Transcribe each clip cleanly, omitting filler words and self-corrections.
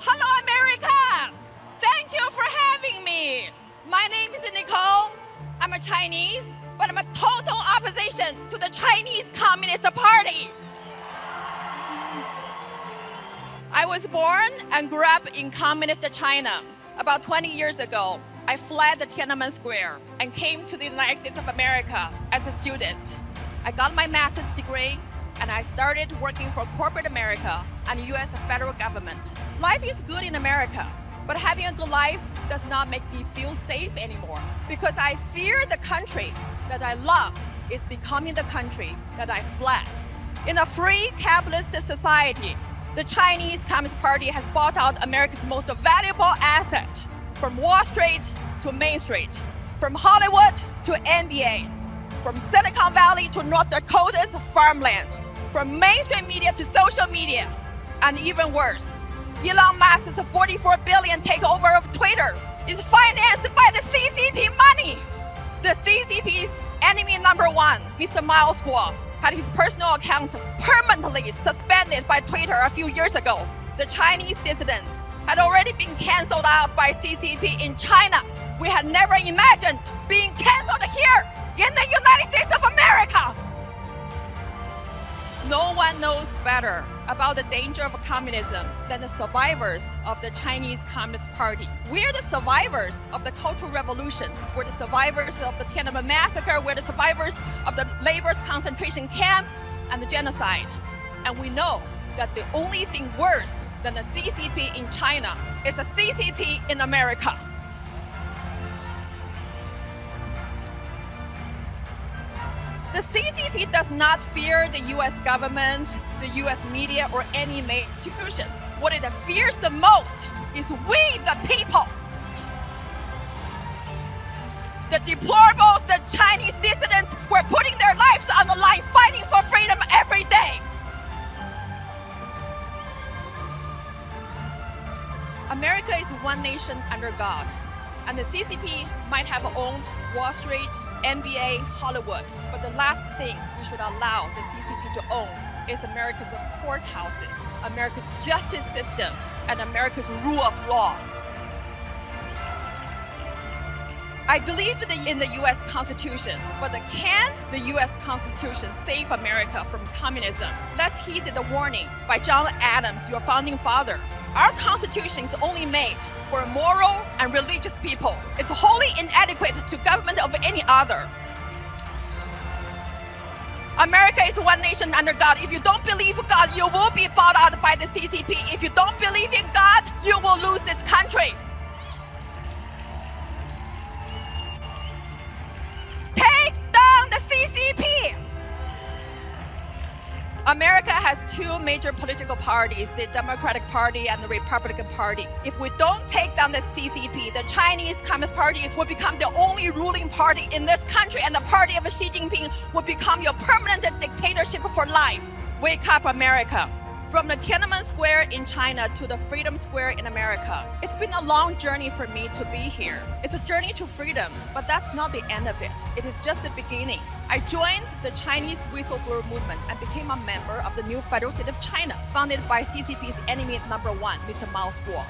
Hello, America! Thank you for having me. My name is Nicole. I'm a Chinese, but I'm a total opposition to the Chinese Communist Party. I was born and grew up in communist China. About 20 years ago, I fled the Tiananmen Square and came to the United States of America as a student. I got my master's degree and I started working for corporate America and the US federal government. Life is good in America, but having a good life does not make me feel safe anymore because I fear the country that I love is becoming the country that I fled. In a free capitalist society, the Chinese Communist Party has bought out America's most valuable asset, from Wall Street to Main Street, from Hollywood to NBA, from Silicon Valley to North Dakota's farmland, from mainstream media to social media, and even worse, Elon Musk's $44 billion takeover of Twitter is financed by the CCP money. The CCP's enemy number one, Mr. Miles Guo, had his personal account permanently suspended by Twitter a few years ago. The Chinese dissidents had already been canceled out by CCP in China. We had never imagined being canceled here in the United States of America. No one knows better about the danger of communism than the survivors of the Chinese Communist Party. We're the survivors of the Cultural Revolution. We're the survivors of the Tiananmen Massacre. We're the survivors of the laborers' concentration camp and the genocide. And we know that the only thing worse than the CCP in China is the CCP in America. The CCP does not fear the US government, the US media, or any main institution. What it fears the most is we, the people. The deplorables, the Chinese dissidents, who are putting their lives on the line, fighting for freedom every day. America is one nation under God, and the CCP might have owned Wall Street, NBA, Hollywood, but the last thing we should allow the CCP to own is America's courthouses, America's justice system, and America's rule of law. I believe in the US Constitution, but can the US Constitution save America from communism? Let's heed the warning by John Adams, your founding father. Our Constitution is only made for moral and religious people. It's wholly inadequate to government of any other. America is one nation under God. If you don't believe God, you will be bought out by the CCP. If you don't believe in God, you will lose this country. Take down the CCP! America has two major political parties, the Democratic Party and the Republican Party. If we don't take down the CCP, the Chinese Communist Party will become the only ruling party in this country, and the party of Xi Jinping will become your permanent dictatorship for life. Wake up, America. From the Tiananmen Square in China to the Freedom Square in America, it's been a long journey for me to be here. It's a journey to freedom, but that's not the end of it. It is just the beginning. I joined the Chinese whistleblower movement and became a member of the new Federal State of China, founded by CCP's enemy number one, Mr. Miles Guo.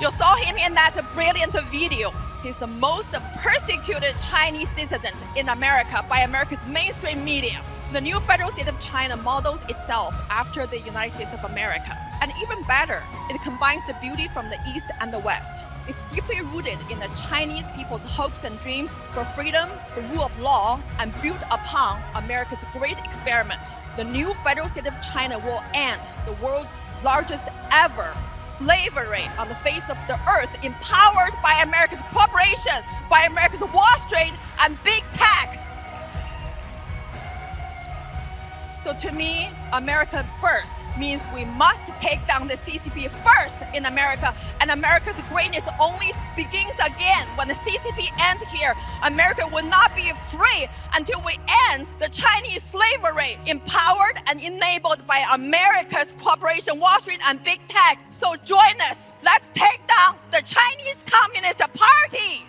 You saw him in that brilliant video. He's the most persecuted Chinese dissident in America by America's mainstream media. The new Federal State of China models itself after the United States of America. And even better, it combines the beauty from the East and the West. It's deeply rooted in the Chinese people's hopes and dreams for freedom, the rule of law, and built upon America's great experiment. The new Federal State of China will end the world's largest ever slavery on the face of the earth, empowered by America's corporation, by America's Wall Street, and big tech. So to me, America first means we must take down the CCP first in America, and America's greatness only begins again when the CCP ends here. America will not be free until we end the Chinese slavery, empowered and enabled by America's corporation, Wall Street, and big tech. So join us. Let's take down the Chinese Communist Party.